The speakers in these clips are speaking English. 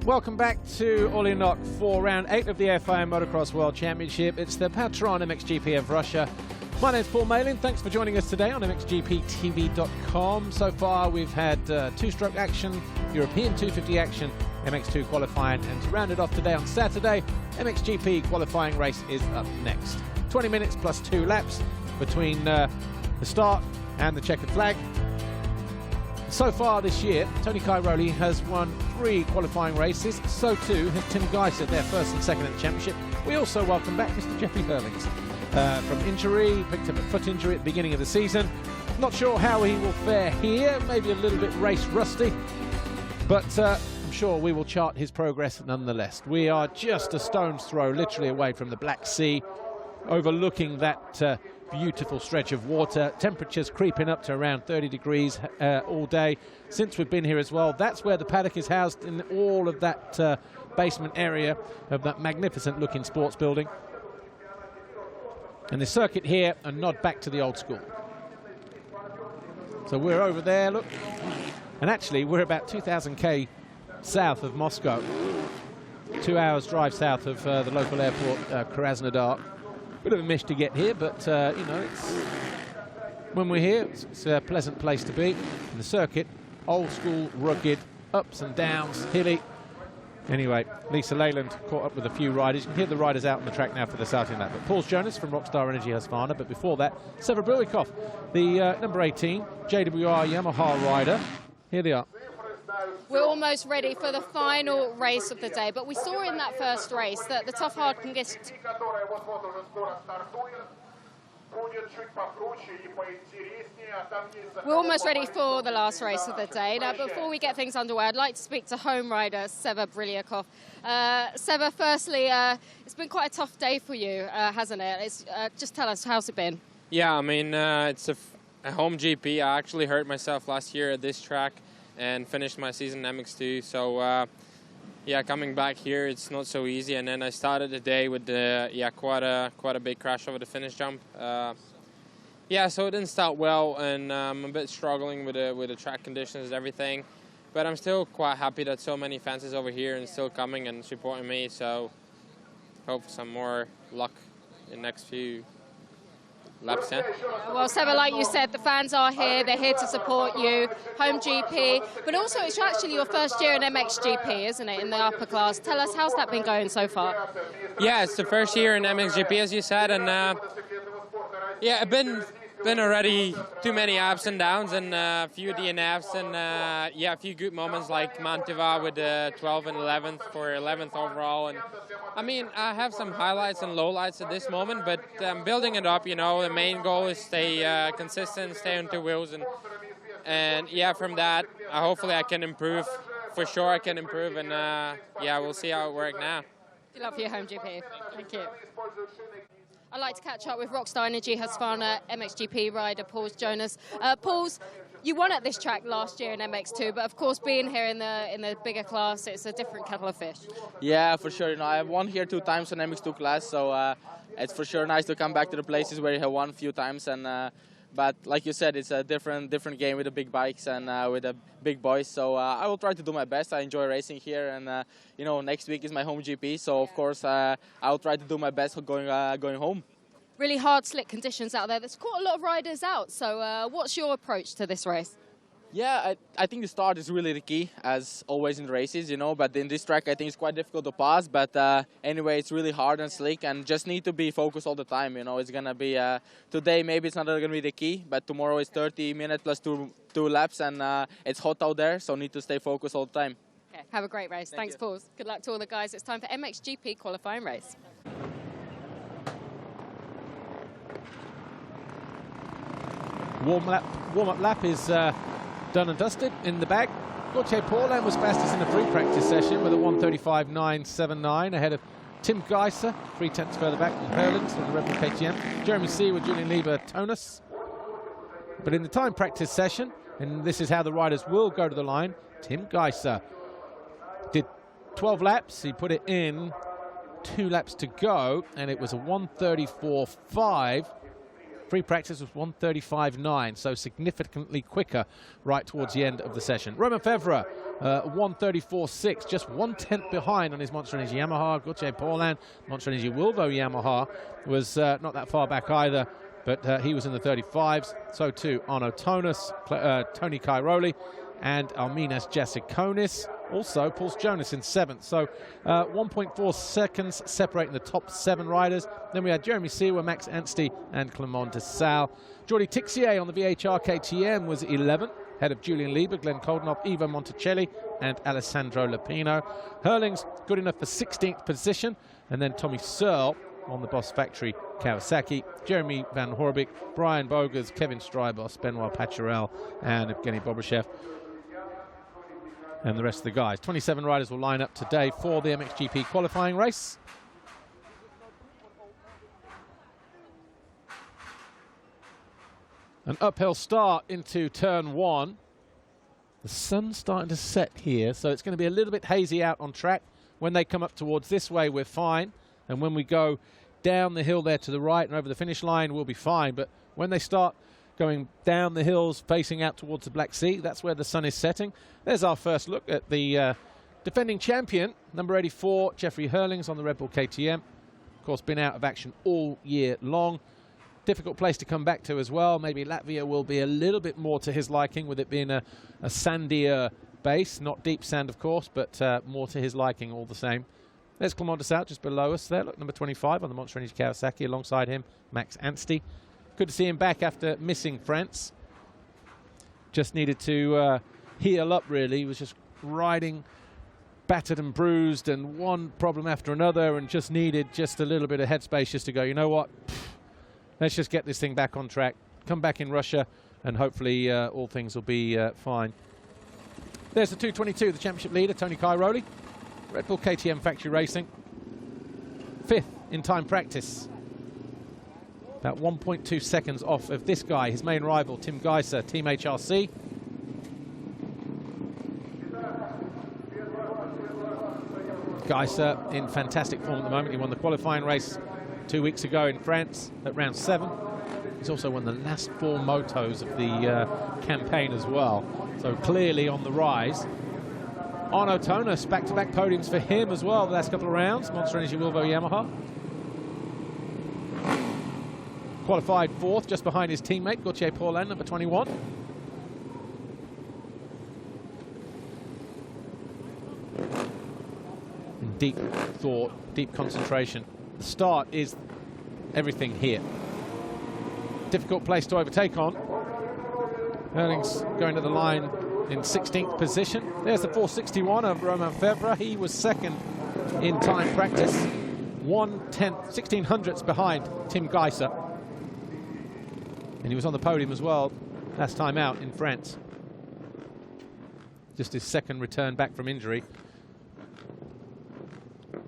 Welcome back to Ollie Knock for round 8 of the FIM Motocross World Championship. It's the Patron MXGP of Russia. My name's Paul Malin. Thanks for joining us today on MXGPTV.com. So far we've had two-stroke action, European 250 action, MX2 qualifying, and to round it off today on Saturday, MXGP qualifying race is up next. 20 minutes plus 2 laps between the start and the checkered flag. So far this year, Tony Cairoli has won 3 qualifying races. So too has Tim Geiser, their first and second at the championship. We also welcome back Mr. Jeffrey Hurlings from injury, picked up a foot injury at the beginning of the season. Not sure how he will fare here, maybe a little bit race rusty, but I'm sure we will chart his progress nonetheless. We are just a stone's throw, literally away from the Black Sea, overlooking that beautiful stretch of water. Temperatures creeping up to around 30 degrees all day since we've been here as well. That's where the paddock is housed, in all of that basement area of that magnificent looking sports building. And the circuit here, a nod back to the old school. So we're over there, look. And actually we're about 2,000 south of Moscow. 2 hours drive south of the local airport, Krasnodar. Bit of a mish to get here, but you know, when we're here, it's a pleasant place to be. And the circuit, old school, rugged, ups and downs, hilly. Anyway, Lisa Leyland caught up with a few riders. You can hear the riders out on the track now for the starting lap. But Paul Jonas from Rockstar Energy Husqvarna, but before that, Sever Brulikov, the number 18 JWR Yamaha rider. Here they are. We're almost ready for the final race of the day, but we saw in that first race that the tough hard can get... We're almost ready for the last race of the day. Now, before we get things underway, I'd like to speak to home rider Sever Brulikov. Sever, firstly, it's been quite a tough day for you, hasn't it? Just tell us, how's it been? Yeah, I mean, it's a home GP. I actually hurt myself last year at this track and finished my season in MX2. So, yeah, coming back here, it's not so easy. And then I started the day with quite a big crash over the finish jump. Yeah, so it didn't start well, and I'm a bit struggling with the track conditions and everything. But I'm still quite happy that so many fans is over here and still coming and supporting me. So, hope for some more luck in the next few laps, yeah. Well, Sever, like you said, the fans are here. They're here to support you. Home GP. But also, it's actually your first year in MXGP, isn't it, in the upper class? Tell us, how's that been going so far? Yeah, it's the first year in MXGP, as you said. And, yeah, been already too many ups and downs and a few DNFs and, yeah, a few good moments like Mantova with 12 and 11th for 11th overall. And I mean, I have some highlights and lowlights at this moment, but I'm building it up, you know. The main goal is stay consistent, stay on 2 wheels. And yeah, from that, hopefully I can improve. For sure I can improve. And yeah, we'll see how it works now. Good luck for your home GP. Thank you. I'd like to catch up with Rockstar Energy Husqvarna MXGP rider Pauls Jonas. Pauls, you won at this track last year in MX2, but of course being here in the bigger class, it's a different kettle of fish. Yeah, for sure. You know, I've won here 2 times in MX2 class, so it's for sure nice to come back to the places where you have won a few times. And but like you said, it's a different game with the big bikes and with the big boys. So I will try to do my best. I enjoy racing here, and you know, next week is my home GP. So of course I will try to do my best going home. Really hard, slick conditions out there. There's quite a lot of riders out. So what's your approach to this race? Yeah, I think the start is really the key, as always in races, you know. But in this track, I think it's quite difficult to pass. But anyway, it's really hard and slick, and just need to be focused all the time. You know, it's gonna be today. Maybe it's not gonna be the key, but tomorrow is 30 minutes plus two laps, and it's hot out there, so need to stay focused all the time. Okay, have a great race. Thanks, Paul. Good luck to all the guys. It's time for MXGP qualifying race. Warm-up lap is done and dusted in the bag. Gauthier Paulin was fastest in the pre-practice session with a 1:35.979 ahead of Tim Geiser, 3/10 further back than Hurlings with the Red Bull KTM. Jeremy C with Julian Lieber Tonus. But in the time practice session, and this is how the riders will go to the line, Tim Geiser did 12 laps. He put it in 2 laps to go, and it was a 1:34.5. Free practice was 1:35.9, so significantly quicker right towards the end of the session. Romain Febvre, 1:34.6, just 1/10 behind on his Monster Energy Yamaha. Gauthier Paulin, Monster Energy Wilvo Yamaha, was not that far back either, but he was in the 35s. So too Arno Tonus, Tony Cairoli, and Arminas Jasikonis. Also, Pauls Jonas in 7th. So 1.4 seconds separating the top 7 riders. Then we had Jeremy Seewer, Max Anstey, and Clement de Salle. Jordi Tixier on the VHR KTM was 11th, ahead of Julian Lieber, Glenn Koldenhoff, Ivo Monticelli, and Alessandro Lapino. Hurling's good enough for 16th position. And then Tommy Searle on the Boss Factory Kawasaki, Jeremy Van Horbik, Brian Bogers, Kevin Strybos, Benoit Pacharel, and Evgeny Bobryshev. And the rest of the guys. 27 riders will line up today for the MXGP qualifying race. An uphill start into turn 1. The sun's starting to set here, so it's going to be a little bit hazy out on track. When they come up towards this way, we're fine. And when we go down the hill there to the right and over the finish line, we'll be fine. But when they start going down the hills facing out towards the Black Sea, that's where the sun is setting. There's our first look at the defending champion, number 84, Jeffrey Hurlings on the Red Bull KTM. Of course, been out of action all year long. Difficult place to come back to as well. Maybe Latvia will be a little bit more to his liking, with it being a sandier base. Not deep sand, of course, but more to his liking all the same. There's Clement de Salle just below us there. Look, number 25 on the Monster Energy Kawasaki. Alongside him, Max Anstey. Good to see him back after missing France. Just needed to heal up, really. He was just riding battered and bruised and one problem after another, and just needed just a little bit of headspace just to go, you know what, let's just get this thing back on track, come back in Russia, and hopefully all things will be fine. There's the 222, the championship leader, Tony Cairoli, Red Bull KTM Factory Racing. 5th in time practice. About 1.2 seconds off of this guy, his main rival, Tim Geiser, Team HRC. Geiser in fantastic form at the moment. He won the qualifying race 2 weeks ago in France at round 7. He's also won the last 4 motos of the campaign as well. So clearly on the rise. Arno Tonus, back-to-back podiums for him as well the last couple of rounds. Monster Energy Wilvo Yamaha. Qualified 4th, just behind his teammate, Gauthier Paulin, number 21. In deep thought, deep concentration. The start is everything here. Difficult place to overtake on. Hurlings going to the line in 16th position. There's the 461 of Romain Febvre. He was 2nd in time practice. 1/10, 1600ths behind Tim Geiser. And he was on the podium as well last time out in France. Just his 2nd return back from injury.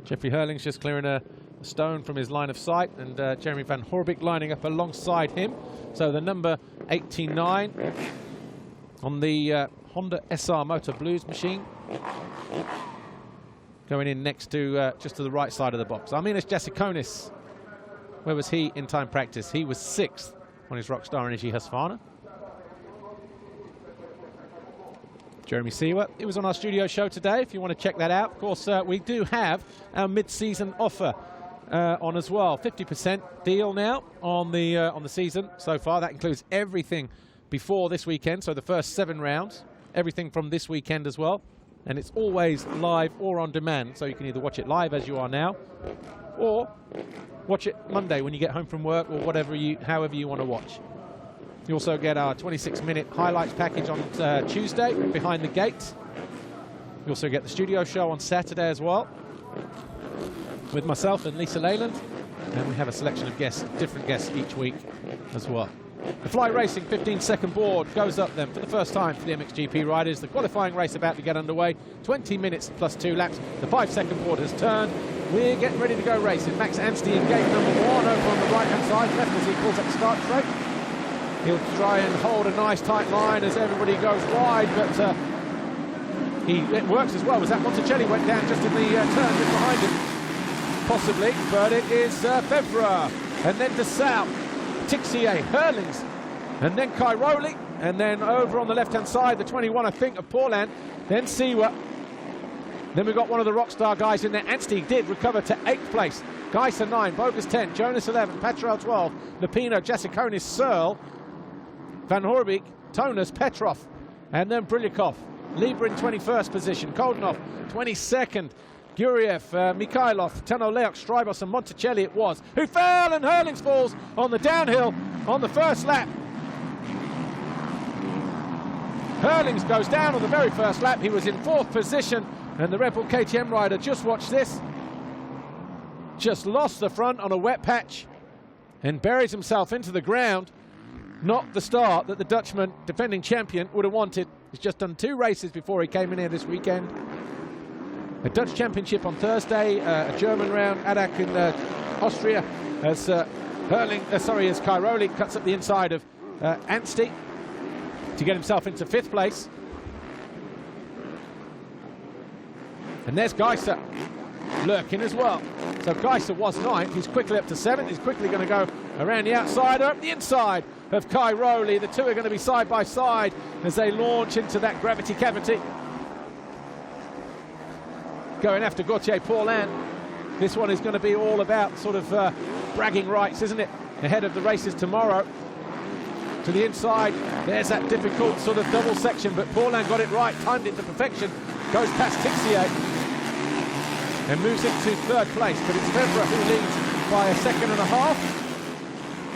Jeffrey Hurlings just clearing a stone from his line of sight, and Jeremy Van Horbik lining up alongside him. So the number 89 on the Honda SR Motor Blues machine, going in next to just to the right side of the box. Arminas Jasikonis, where was he in time practice? He was 6th on his Rockstar Energy Husqvarna. Jeremy Seewer, he was on our studio show today, if you want to check that out. Of course, we do have our mid-season offer on as well. 50% deal now on the season so far. That includes everything before this weekend, so the first 7 rounds, everything from this weekend as well. And it's always live or on demand, so you can either watch it live as you are now, or watch it Monday when you get home from work, or however you want to watch. You also get our 26-minute highlights package on Tuesday, Behind the Gate. You also get the studio show on Saturday as well, with myself and Lisa Leyland. And we have a selection of guests, different guests each week as well. The Fly Racing 15-second board goes up then for the first time for the MXGP riders. The qualifying race about to get underway. 20 minutes plus 2 laps. The 5-second board has turned. We're getting ready to go racing. Max Anstey in gate number 1 over on the right-hand side. Left as he pulls up the start straight. He'll try and hold a nice tight line as everybody goes wide, but it works as well. Was that Monticelli went down just in the turn just behind him? Possibly, but it is Febvre. And then de Salle Tixier, Hurlings, and then Cairoli, and then over on the left-hand side, the 21, I think, of Paulin, then Siwa. Then we've got one of the Rockstar guys in there. Anstey did recover to 8th place. Geiser 9, Bogus 10, Jonas 11, Patrol 12, Lupino, Jasikonis, Searle, Van Horbeek, Tonus, Petrov, and then Brilyakov. Lieber in 21st position, Koldenov 22nd, Guriev, Mikhailov, Tanoleok, Strybos and Monticelli it was, who fell, and Hurlings falls on the downhill on the first lap. Hurlings goes down on the very first lap. He was in 4th position, and the Red Bull KTM rider, just watch this, just lost the front on a wet patch and buries himself into the ground. Not the start that the Dutchman, defending champion, would have wanted. He's just done 2 races before he came in here this weekend. A Dutch championship on Thursday, a German round, Adak in Austria, as Cairoli cuts up the inside of Anstey to get himself into 5th place. And there's Geiser lurking as well. So Geiser was 9th, he's quickly up to 7th, he's quickly going to go around the outside, up the inside of Cairoli. The two are going to be side by side as they launch into that gravity cavity. Going after Gauthier Paulin. This one is going to be all about sort of bragging rights, isn't it? Ahead of the races tomorrow. To the inside, there's that difficult sort of double section, but Paulin got it right, timed it to perfection, goes past Tixier and moves into 3rd place, but it's Febvre who leads by a 1.5 seconds.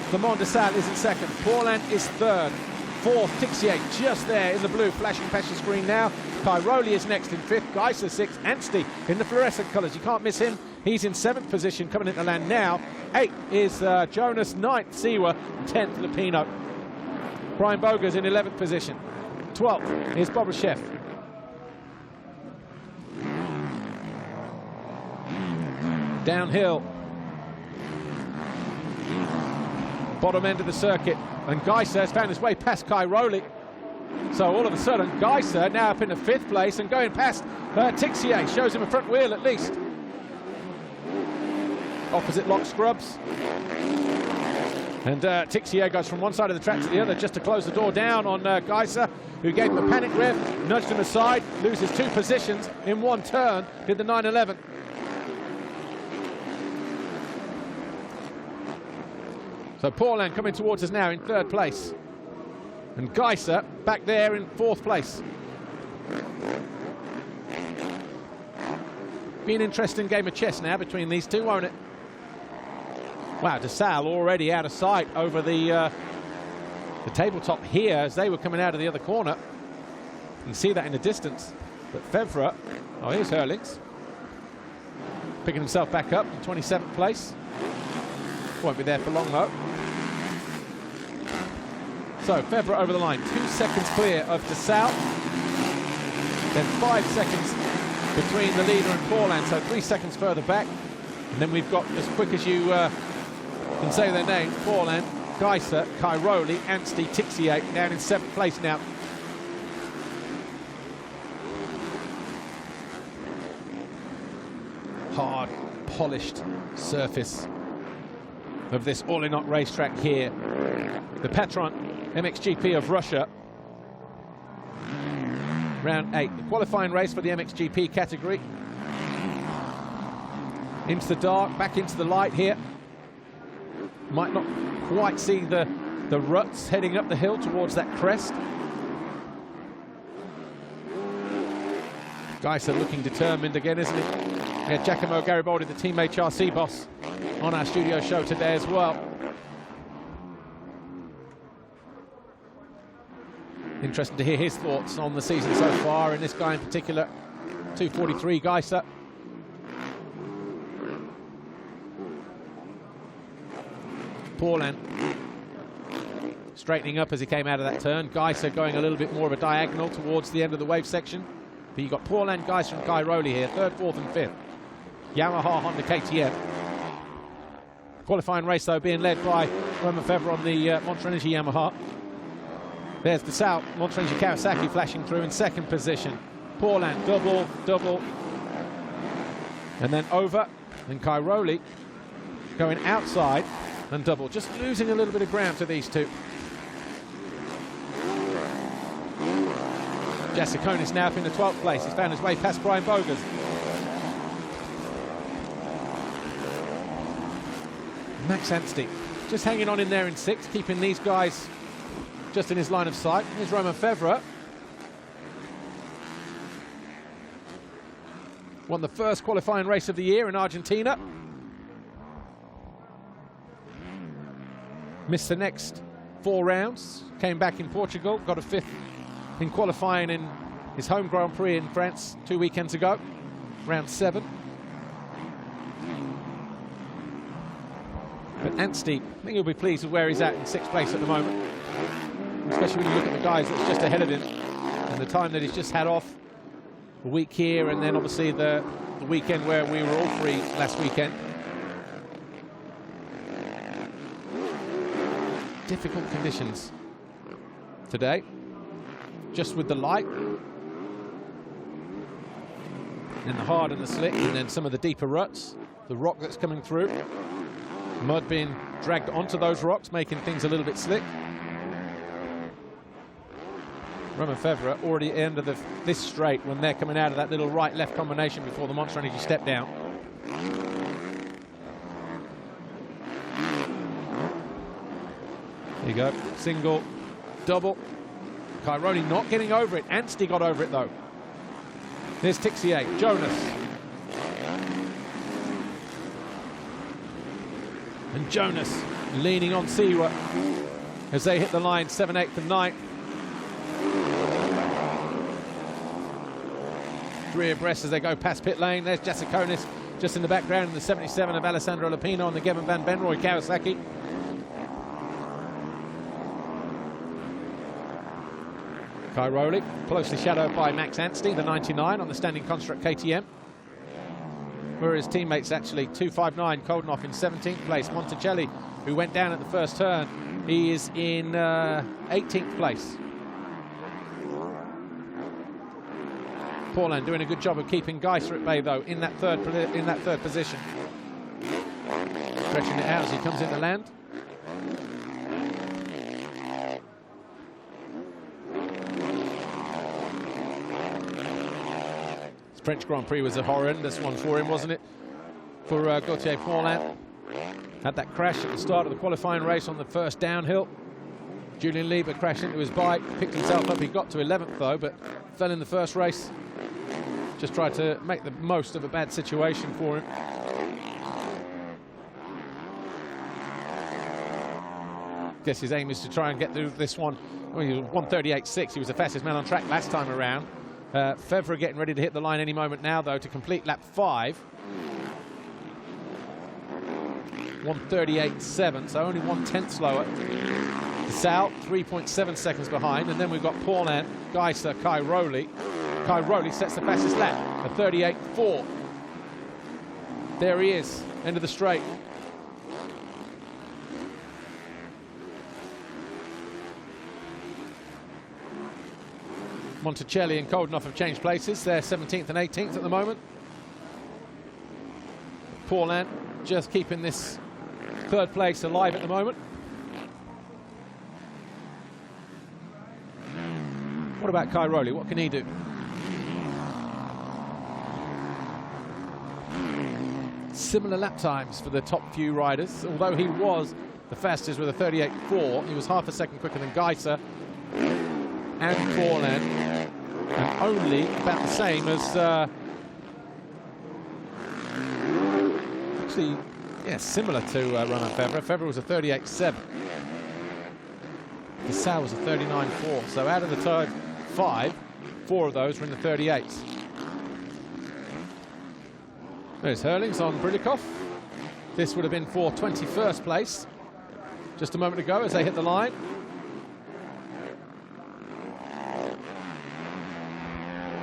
Clement de Salle is in 2nd, Paulin is 3rd, 4th, Tixier just there in the blue, flashing past your screen now. Cairoli is next in 5th, Geiser 6th, Anstey in the fluorescent colours, you can't miss him. He's in 7th position, coming into land now. 8th is Jonas, 9th Siwa, 10th Lupino. Brian Boger's in 11th position. 12th is Bobryshev. Downhill. Bottom end of the circuit. And Geiser has found his way past Cairoli. So all of a sudden, Geiser now up into 5th place and going past Tixier. Shows him a front wheel at least. Opposite lock scrubs. And Tixier goes from one side of the track to the other just to close the door down on Geiser, who gave him a panic rev, nudged him aside, loses 2 positions in one turn, did the 911. So Paulin coming towards us now in 3rd place. And Geiser back there in 4th place. Be an interesting game of chess now between these two, won't it? Wow, de Salle already out of sight over the tabletop here as they were coming out of the other corner. You can see that in the distance. But Febvre, oh, here's Hurlings, picking himself back up in 27th place. Won't be there for long though. So Febvre over the line, 2 seconds clear of de Salle. Then 5 seconds between the leader and Paulin, so 3 seconds further back. And then we've got, as quick as you can say their name, Paulin, Geiser, Cairoli, Anstey, Tixier down in 7th place now. Hard, polished surface of this all-in-out racetrack here. The Patron MXGP of Russia. Round 8, the qualifying race for the MXGP category. Into the dark, back into the light here. Might not quite see the ruts heading up the hill towards that crest. Geiser looking determined again, isn't he? Yeah, Giacomo Garibaldi, the Team HRC boss, on our studio show today as well. Interesting to hear his thoughts on the season so far, and this guy in particular, 2:43 Geiser. Paulin straightening up as he came out of that turn. Geiser going a little bit more of a diagonal towards the end of the wave section. But you've got Paulin, Geiser and Cairoli here, 3rd, 4th and 5th. Yamaha, Honda, KTM. Qualifying race though being led by Romain Febvre on the Monster Energy Yamaha. There's the South, Monster Energy Kawasaki flashing through in 2nd position. Paulin, double. And then over. And Cairoli going outside and double. Just losing a little bit of ground to these two. Jasikonis now up in the 12th place. He's found his way past Brian Bogers. Max Anstey just hanging on in there in 6th, keeping these guys just in his line of sight. Here's Romain Febvre. Won the first qualifying race of the year in Argentina. Missed the next 4 rounds. Came back in Portugal. Got a 5th in qualifying in his home Grand Prix in France 2 weekends ago. Round 7. But Anstey, I think he'll be pleased with where he's at in 6th place at the moment. Especially when you look at the guys that's just ahead of him and the time that he's just had off. A week here, and then obviously the weekend where we were all free last weekend. Difficult conditions today, just with the light and the hard and the slick, and then some of the deeper ruts, the rock that's coming through, mud being dragged onto those rocks, making things a little bit slick. Romain Febvre already at the end of this straight when they're coming out of that little right-left combination before the Monster Energy step down. There you go, single, double. Cairoli not getting over it. Anstey got over it though. There's Tixier, Jonas. And Jonas leaning on Siwa as they hit the line 7th, 8th and 9th. 3 abreast as they go past pit lane. There's Jasikonis just in the background in the 77 of Alessandro Lupino and the Gavin van Benroy Kawasaki. Cairoli closely shadowed by Max Anstey, the 99 on the standing construct KTM. Where his teammates actually 259, Koldenhoff in 17th place. Monticelli, who went down at the first turn, he is in 18th place. Paulin doing a good job of keeping Geiser at bay though in that third position. Stretching it out as he comes into land. This French Grand Prix was a horrendous one for him, wasn't it? For Gauthier Paulin. Had that crash at the start of the qualifying race on the first downhill. Julian Lieber crashed into his bike, picked himself up. He got to 11th though, but fell in the first race. Just tried to make the most of a bad situation for him. Guess his aim is to try and get through this one. Well, he was 1:38.6. He was the fastest man on track last time around. Febvre getting ready to hit the line any moment now, though, to complete lap 5. 1:38.7, so only 1/10 slower. Sal, 3.7 seconds behind, and then we've got Paulin, Geiser, Cairoli. Cairoli sets the fastest lap, a 38.4. There he is, end of the straight. Monticelli and Koldenhoff have changed places. They're 17th and 18th at the moment. Paulin just keeping this 3rd place alive at the moment. What about Cairoli? What can he do? Similar lap times for the top few riders. Although he was the fastest with a 38.4, he was half a second quicker than Geiser and Paulin, and only about the same as actually, yeah, similar to Romain Febvre. Febvre was a 38.7. Sal was a 39.4. So out of the top 5, 4 of those were in the 38s. There's Herlings on Brilikov. This would have been for 21st place just a moment ago as they hit the line.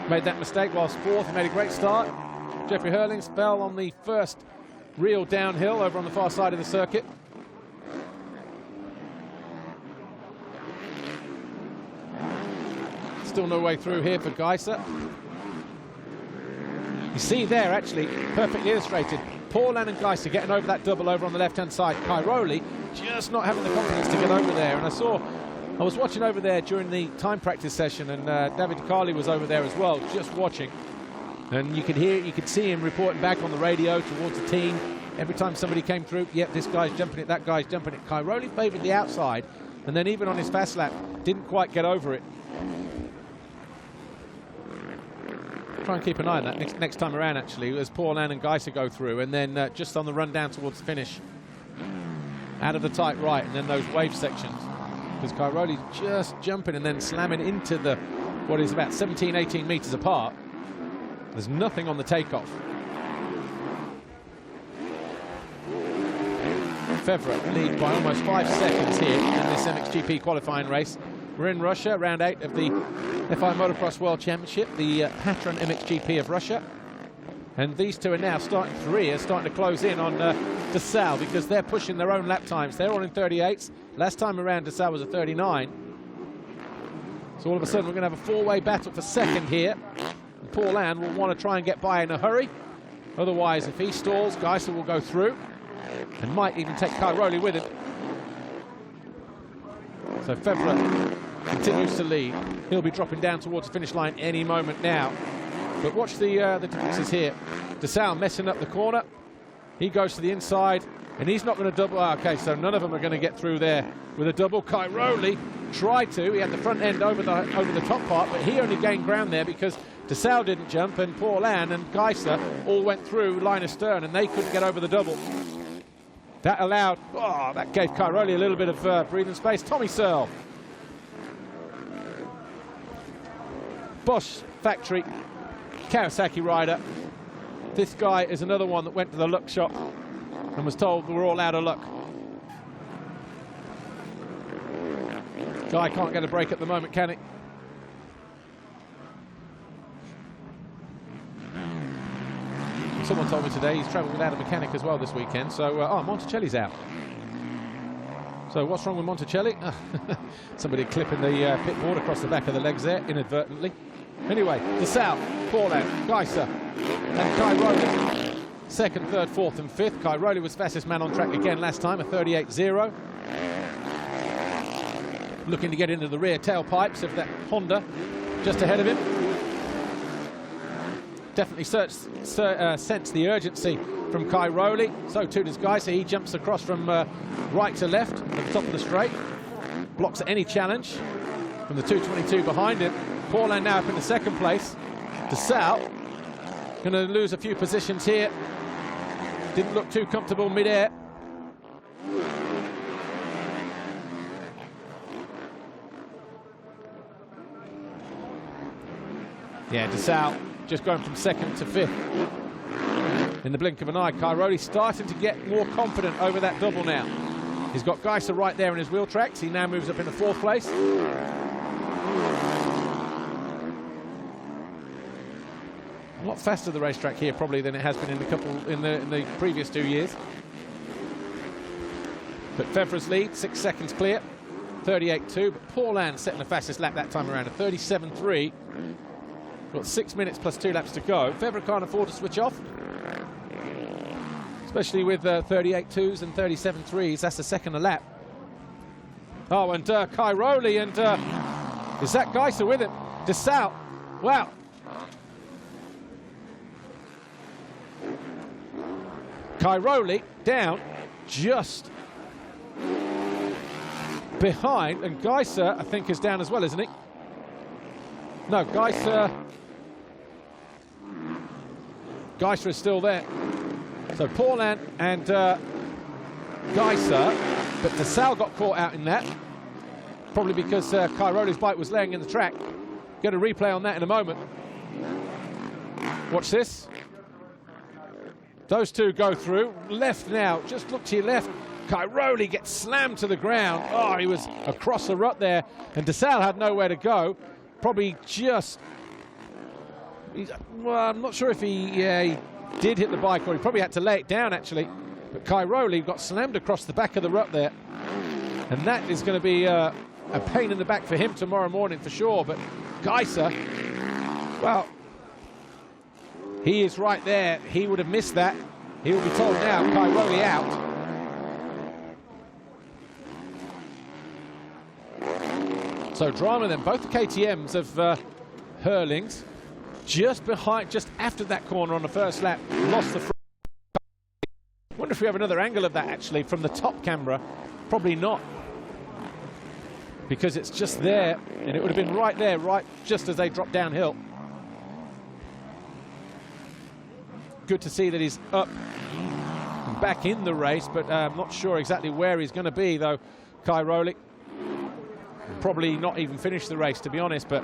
Made that mistake whilst 4th. He made a great start. Jeffrey Herlings fell on the first real downhill over on the far side of the circuit. Still no way through here for Geiser. You see there, actually, perfectly illustrated. Paul and Geiser getting over that double over on the left-hand side. Cairoli just not having the confidence to get over there. And I was watching over there during the time practice session, and David Carley was over there as well, just watching. And you could see him reporting back on the radio towards the team. Every time somebody came through, yep, this guy's jumping it, that guy's jumping it. Cairoli favoured the outside, and then even on his fast lap, didn't quite get over it. Try and keep an eye on that next time around, actually, as Paul and Geiser go through, and then just on the run down towards the finish, out of the tight right, and then those wave sections. Because Cairoli just jumping and then slamming into the, what is about 17, 18 metres apart. There's nothing on the takeoff. Fevre lead by almost 5 seconds here in this MXGP qualifying race. We're in Russia, round 8 of the FI Motocross World Championship, the Patron MXGP of Russia. And these two are now starting to close in on DeSalle, because they're pushing their own lap times. They're all in 38s. Last time around, DeSalle was a 39. So all of a sudden, we're going to have a four-way battle for second here. And Paul Ann will want to try and get by in a hurry. Otherwise, if he stalls, Geiser will go through and might even take Cairoli with him. So Fevre continues to lead. He'll be dropping down towards the finish line any moment now. But watch the differences here. DeSalle messing up the corner. He goes to the inside, and he's not going to double. Oh, okay, so none of them are going to get through there with a double. Cairoli tried to. He had the front end over the top part, but he only gained ground there because DeSalle didn't jump, and Paul Ann and Geiser all went through line astern, and they couldn't get over the double. That gave Cairoli a little bit of breathing space. Tommy Searle. Bosch factory Kawasaki rider. This guy is another one that went to the luck shop and was told we're all out of luck. Guy can't get a break at the moment, can he? Someone told me today he's travelled without a mechanic as well this weekend. So, Monticelli's out. So what's wrong with Monticelli? Somebody clipping the pit board across the back of the legs there, inadvertently. Anyway, DeSalle, Paul Ann, Geiser, and Cairoli. Second, third, fourth, and fifth. Cairoli was fastest man on track again last time, a 38.0. Looking to get into the rear tailpipes of that Honda just ahead of him. Definitely sense the urgency from Cairoli. So too does Geiser. He jumps across from right to left at the top of the straight. Blocks any challenge from the 222 behind him. Paul Ann now up in the second place. DeSalle going to lose a few positions here. Didn't look too comfortable mid-air. Yeah, DeSalle just going from second to fifth in the blink of an eye. Cairoli starting to get more confident over that double now. He's got Geiser right there in his wheel tracks. He now moves up in the fourth place. A lot faster the racetrack here probably than it has been in the previous 2 years. But Fevre's lead, 6 seconds clear, 38.2. But Paul Ann setting the fastest lap that time around, a 37.3. Got 6 minutes plus 2 laps to go. Fevre can't afford to switch off, especially with 38.2s and 37.3s. That's the second a lap. Oh, and Cairoli, and is that Geiser with him? DeSalle, wow. Cairoli down just behind, and Geiser, I think, is down as well, isn't he? No, Geiser is still there. So Paul Ann and Geiser, but DeSalle got caught out in that, probably because Cairoli's bike was laying in the track. Get a replay on that in a moment. Watch this. Those two go through. Left now, just look to your left. Cairoli gets slammed to the ground. Oh, he was across the rut there, and DeSalle had nowhere to go. Probably just, well, I'm not sure if he did hit the bike, or he probably had to lay it down, actually. But Cairoli got slammed across the back of the rut there. And that is going to be a pain in the back for him tomorrow morning for sure. But Geiser, well, he is right there. He would have missed that. He will be told now, Cairoli out. So drama then, both the KTMs of Hurlings, just behind, just after that corner on the first lap, lost the front. Wonder if we have another angle of that actually from the top camera. Probably not, because it's just there, and it would have been right there, right just as they dropped downhill. Good to see that he's up and back in the race, but I'm not sure exactly where he's going to be though, Cairoli. Probably not even finish the race, to be honest, but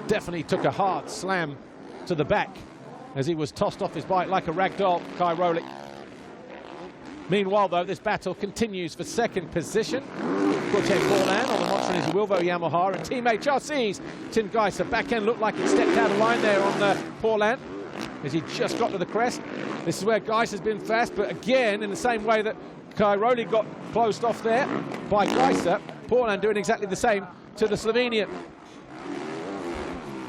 definitely took a hard slam to the back as he was tossed off his bike like a rag doll, Cairoli. Meanwhile, though, this battle continues for second position. Corte Paulin on the Motrin is a Wilvo Yamaha, and teammate Charles Tim Geiser. Back end looked like it stepped out of line there on Paulin as he just got to the crest. This is where Geiser's been fast, but again, in the same way that Cairoli got closed off there by Geiser, Paulin doing exactly the same to the Slovenian.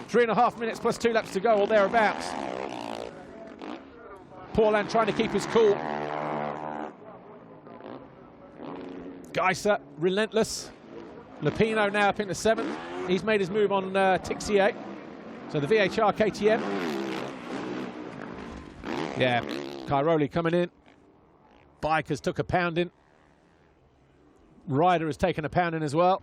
3.5 minutes plus 2 laps to go, or thereabouts. Paulin trying to keep his cool. Geiser, relentless. Lupino now up into 7th. He's made his move on Tixier. So the VHR KTM. Yeah, Cairoli coming in. Bike has took a pounding. Ryder has taken a pounding as well.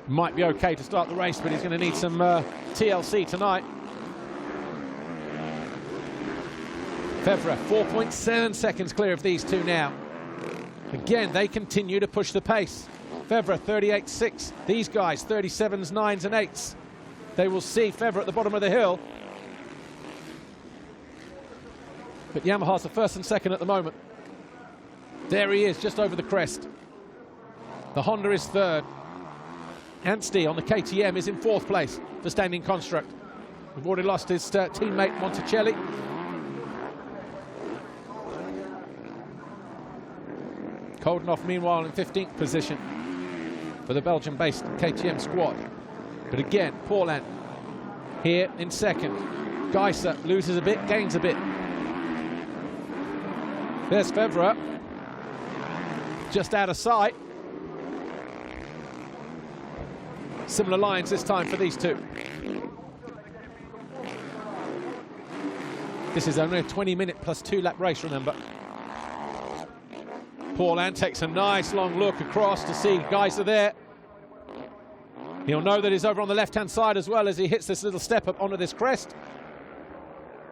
Might be okay to start the race, but he's going to need some TLC tonight. Fevre, 4.7 seconds clear of these two now. Again, they continue to push the pace. Fevre, 38.6. These guys, 37s, 9s and 8s. They will see Fevre at the bottom of the hill. But Yamaha's the first and second at the moment. There he is, just over the crest. The Honda is third. Anstey on the KTM is in 4th place for standing construct. We've already lost his teammate Monticelli. Koldenhoff, meanwhile, in 15th position for the Belgian-based KTM squad. But again, Paulin here in second. Geiser loses a bit, gains a bit. There's Fevre, just out of sight. Similar lines this time for these two. This is only a 20-minute plus 2 lap race, remember. Paulin takes a nice long look across to see Geiser there. He'll know that he's over on the left-hand side as well as he hits this little step up onto this crest.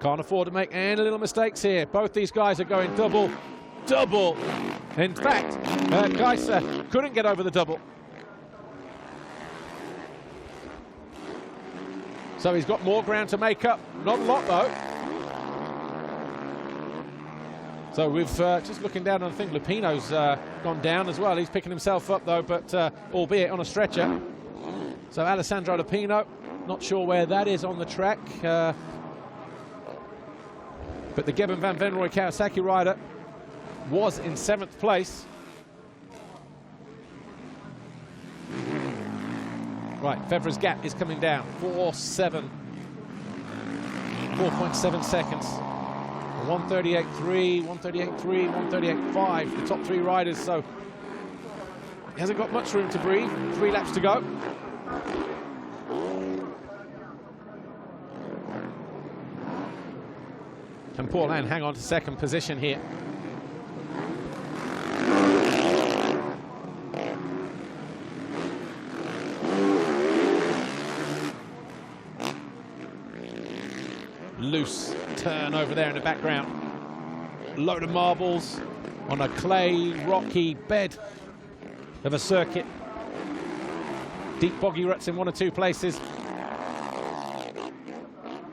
Can't afford to make any little mistakes here. Both these guys are going double. In fact, Geiser couldn't get over the double. So he's got more ground to make up. Not a lot, though. So we've just looking down, and I think Lupino's gone down as well. He's picking himself up, though, but albeit on a stretcher. So Alessandro Lupino, not sure where that is on the track. But the Geben van Venrooy Kawasaki rider was in 7th place. Right, Fevre's gap is coming down. 4.7 seconds. 138.3, 138.3, 138.5, the top 3 riders, so he hasn't got much room to breathe. 3 laps to go. Can Paulin hang on to second position here? Loose turn over there in the background. Load of marbles on a clay, rocky bed of a circuit. Deep boggy ruts in 1 or 2 places.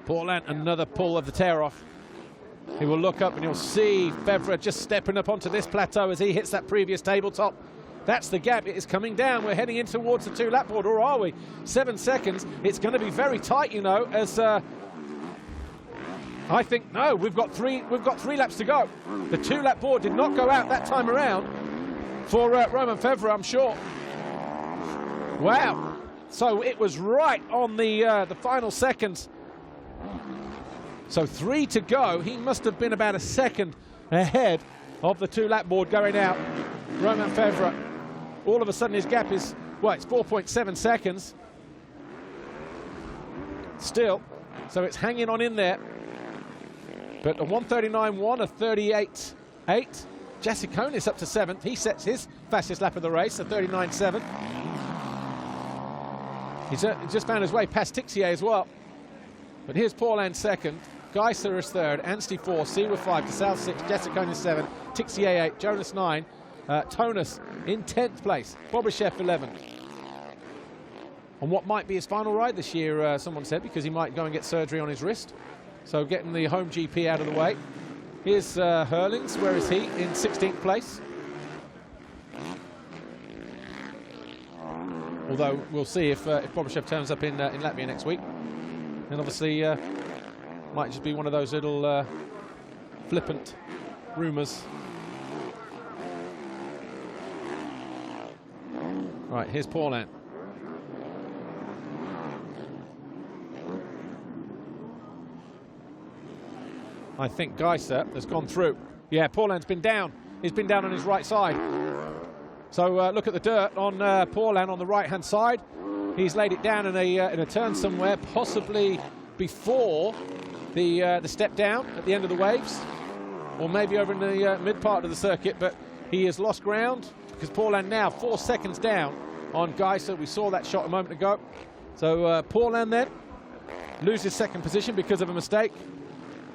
Paulin, another pull of the tear off. He will look up and you'll see Fevre just stepping up onto this plateau as he hits that previous tabletop. That's the gap. It is coming down. We're heading in towards the 2 lap board, or are we? 7 seconds. It's going to be very tight, you know, as I think, no, we've got three laps to go. The 2 lap board did not go out that time around for Romain Fevre, I'm sure. Wow. So it was right on the final seconds. So 3 to go. He must have been about a second ahead of the 2-lap board going out. Romain Febvre, all of a sudden his gap is, well, it's 4.7 seconds. Still, so it's hanging on in there. But a 1:39.1, a 38.8. Jasikonis up to 7th. He sets his fastest lap of the race, a 39.7. He's just found his way past Tixier as well. But here's Paulin second, Geiser is third, Anstey 4, Seawer 5, DeSalle 6, Jasikonis 7, Tixier 8, Jonas 9, Tonus in 10th place, Bobashev 11. On what might be his final ride this year, someone said, because he might go and get surgery on his wrist. So getting the home GP out of the way. Here's Herlings, where is he? In 16th place. Although we'll see if Bobashev turns up in Latvia next week. And obviously might just be one of those little flippant rumours. Right, here's Paulin. I think Geiser has gone through. Yeah, Paulin's been down. He's been down on his right side. So look at the dirt on Paulin on the right-hand side. He's laid it down in a turn somewhere, possibly before the step down at the end of the waves, or maybe over in the mid part of the circuit. But he has lost ground because Paulin now 4 seconds down on Geiser. We saw that shot a moment ago. So Paulin then loses second position because of a mistake.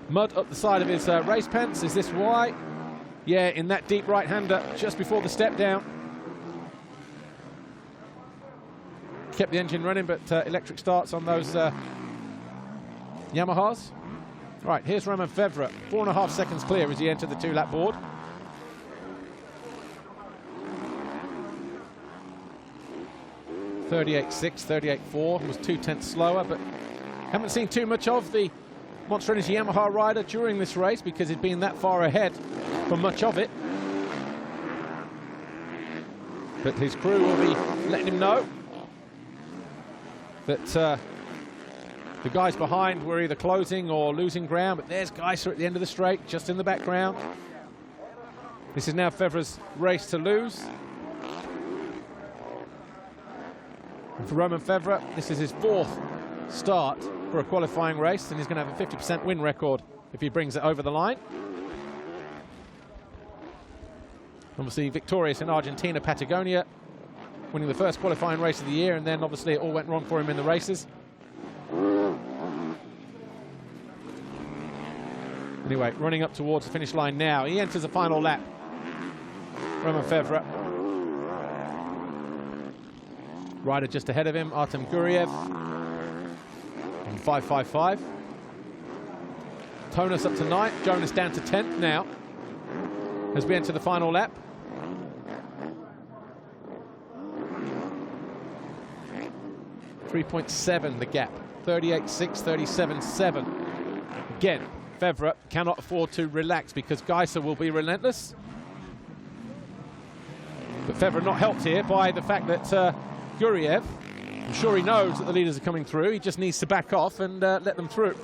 Mud up the side of his race pants. Is this why? Yeah, in that deep right-hander just before the step down. Kept the engine running, but electric starts on those Yamahas. Right, here's Romain Febvre, 4.5 seconds clear as he entered the 2-lap board. .38.6, 38.4, was 0.2 slower, but haven't seen too much of the Monster Energy Yamaha rider during this race because he'd been that far ahead for much of it. But his crew will be letting him know that the guys behind were either closing or losing ground. But there's Geiser at the end of the straight, just in the background. This is now Febvre's race to lose. And for Romain Febvre, this is his 4th start for a qualifying race, and he's going to have a 50% win record if he brings it over the line. Obviously victorious in Argentina, Patagonia, winning the first qualifying race of the year, and then obviously it all went wrong for him in the races. Anyway, running up towards the finish line now. He enters the final lap. Romain Febvre. Rider just ahead of him, Artem Guriev. 5.55. Tonus up to 9th, Jonas down to 10th now as we enter the final lap. .7 the gap, 38.6, 37.7. Again, Febvre cannot afford to relax because Geiser will be relentless. But Febvre not helped here by the fact that Guriev, I'm sure he knows that the leaders are coming through. He just needs to back off and let them through.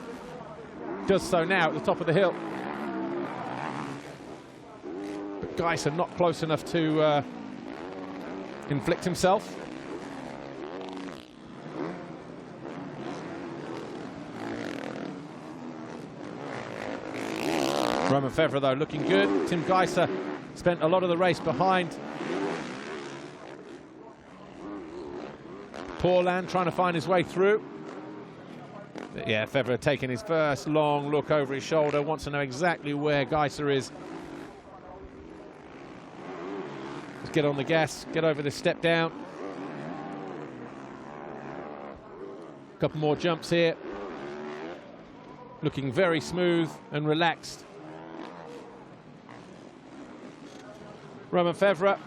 Does so now at the top of the hill. But Geiser not close enough to inflict himself. Romain Febvre, though, looking good. Tim Geiser spent a lot of the race behind Paulin, trying to find his way through. But yeah, Febvre taking his first long look over his shoulder, wants to know exactly where Geiser is. Let's get on the gas, get over this step down. Couple more jumps here. Looking very smooth and relaxed. Romain Febvre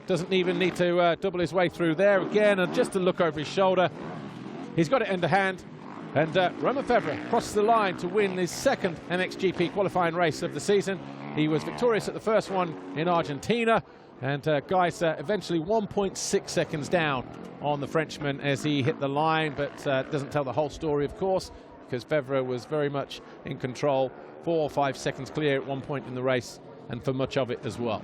doesn't even need to double his way through there again, and just to look over his shoulder. He's got it in the hand, and Romain Febvre crosses the line to win his 2nd MXGP qualifying race of the season. He was victorious at the first one in Argentina, And Geiser eventually 1.6 seconds down on the Frenchman as he hit the line, but doesn't tell the whole story, of course, because Fevre was very much in control, 4 or 5 seconds clear at one point in the race, and for much of it as well.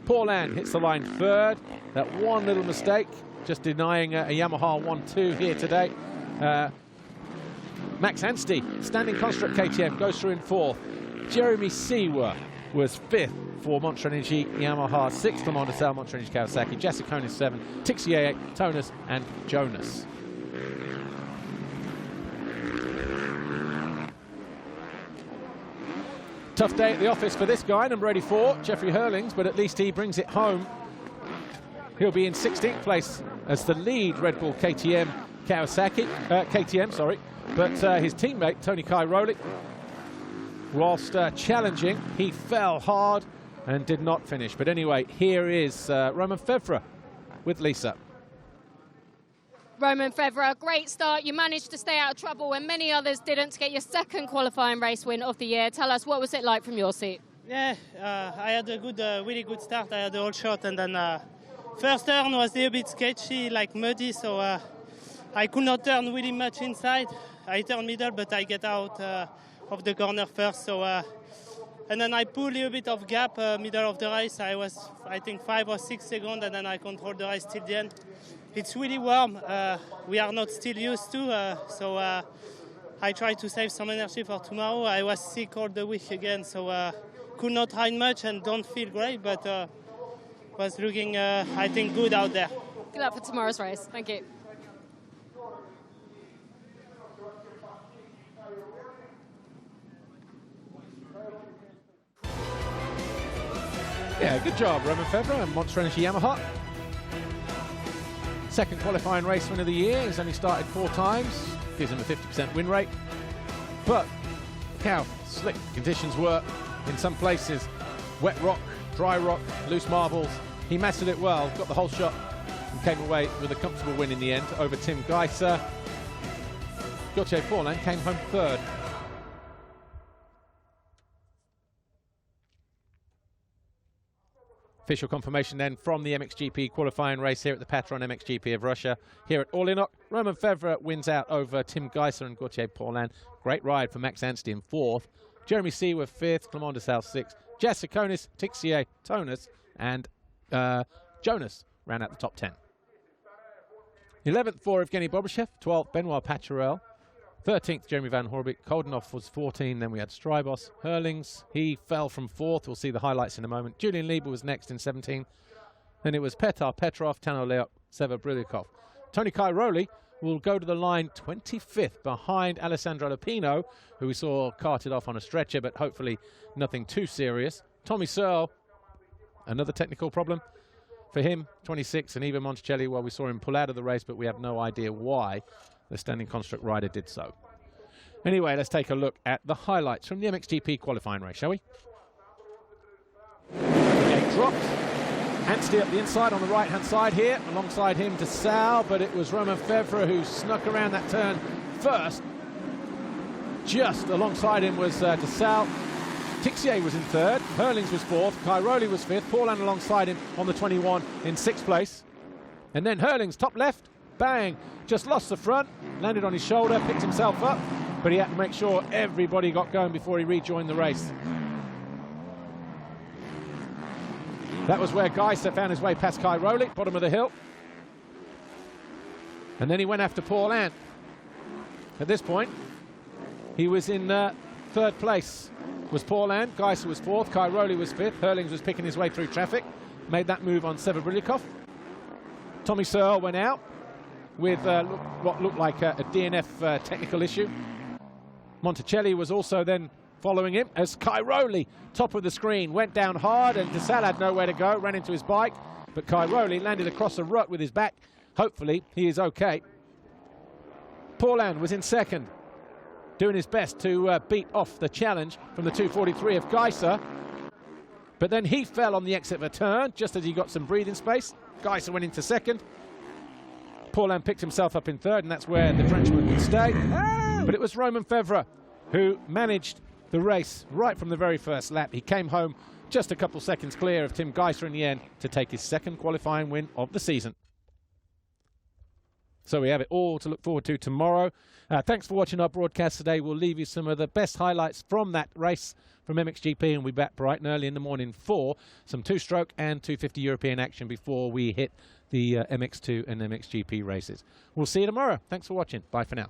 Paulin hits the line third. That one little mistake, just denying a Yamaha 1-2 here today. Max Anstey, standing construct KTM, goes through in fourth. Jeremy Seawer was fifth for Monster Energy Yamaha, sixth for Mondesal, Monster Energy Kawasaki, Jessiconis 7, Tixier 8, Tonus and Jonas. Tough day at the office for this guy, number 84, Jeffrey Hurlings, but at least he brings it home. He'll be in 16th place as the lead Red Bull KTM but his teammate Tony Cairoli, whilst challenging, he fell hard and did not finish. But anyway, here is Romain Fevre with Lisa. Romain Fevre, great start. You managed to stay out of trouble when many others didn't, to get your second qualifying race win of the year. Tell us, what was it like from your seat? Yeah, I had a really good start. I had a whole shot, and then first turn was a bit sketchy, like muddy, so I could not turn really much inside. I turned middle, but I get out of the corner first, so and then I pulled a little bit of gap middle of the race. I was, I think, 5 or 6 seconds, and then I controlled the race till the end. It's really warm. We are not still used to, so I try to save some energy for tomorrow. I was sick all the week again, so could not ride much and don't feel great, but was looking, I think, good out there. Good luck for tomorrow's race. Thank you. Yeah, good job, Romain Fevre and Monster Energy Yamaha. Second qualifying race win of the year. He's only started 4 times. Gives him a 50% win rate. But look how slick conditions were in some places. Wet rock, dry rock, loose marbles. He mastered it well, got the whole shot, and came away with a comfortable win in the end over Tim Geiser. Gauthier Paulin came home third. Official confirmation then from the MXGP qualifying race here at the Patron MXGP of Russia. Here at Orléans, Romain Fevre wins out over Tim Geiser and Gauthier Paulin. Great ride for Max Anstey in fourth. Jeremy Seawer fifth, Clement de Sal sixth. Jessiconis, Tixier, Tonus and Jonas ran out the top 10. 11th for Evgeny Bobryshev, 12th Benoit Paturel, 13th Jeremy Van Horbeek. Koldenhoff was 14, then we had Strybos. Hurlings, he fell from 4th, we'll see the highlights in a moment. Julian Lieber was next in 17th. Then it was Petar Petrov, Tano Leop, Sever Brilikov. Tony Cairoli will go to the line 25th behind Alessandro Lupino, who we saw carted off on a stretcher, but hopefully nothing too serious. Tommy Searle, another technical problem for him, 26th, and Ivan Monticelli, well, we saw him pull out of the race, but we have no idea why the standing construct rider did so. Anyway, let's take a look at the highlights from the MXGP qualifying race, shall we? Gate dropped. Anstey up the inside on the right-hand side here. Alongside him de Sal, but it was Romain Fevre who snuck around that turn first. Just alongside him was de Sal. Tixier was in third. Hurlings was fourth. Cairoli was fifth. Paulin alongside him on the 21 in 6th place. And then Hurlings, top left. Bang, just lost the front, landed on his shoulder, picked himself up, but he had to make sure everybody got going before he rejoined the race. That was where Geiser found his way past Cairoli, bottom of the hill. And then he went after Paulin. At this point, he was in 3rd place. Was Paulin, Geiser was 4th, Cairoli was 5th, Hurlings was picking his way through traffic, made that move on Sever Brilikov. Tommy Searle went out with what looked like a DNF technical issue. Monticelli was also then following him as Cairoli, top of the screen, went down hard and de Sal had nowhere to go, ran into his bike, but Cairoli landed across the rut with his back. Hopefully he is okay. Paulin was in 2nd, doing his best to beat off the challenge from the 243 of Geiser, but then he fell on the exit of a turn just as he got some breathing space. Geiser went into 2nd. Paulin picked himself up in 3rd, and that's where the Frenchman could stay. But it was Romain Fevre who managed the race right from the very first lap. He came home just a couple seconds clear of Tim Geiser in the end to take his second qualifying win of the season. So we have it all to look forward to tomorrow. Thanks for watching our broadcast today. We'll leave you some of the best highlights from that race from MXGP, and we'll be back bright and early in the morning for some 2-stroke and 250 European action before we hit the MX2 and MXGP races. We'll see you tomorrow. Thanks for watching. Bye for now.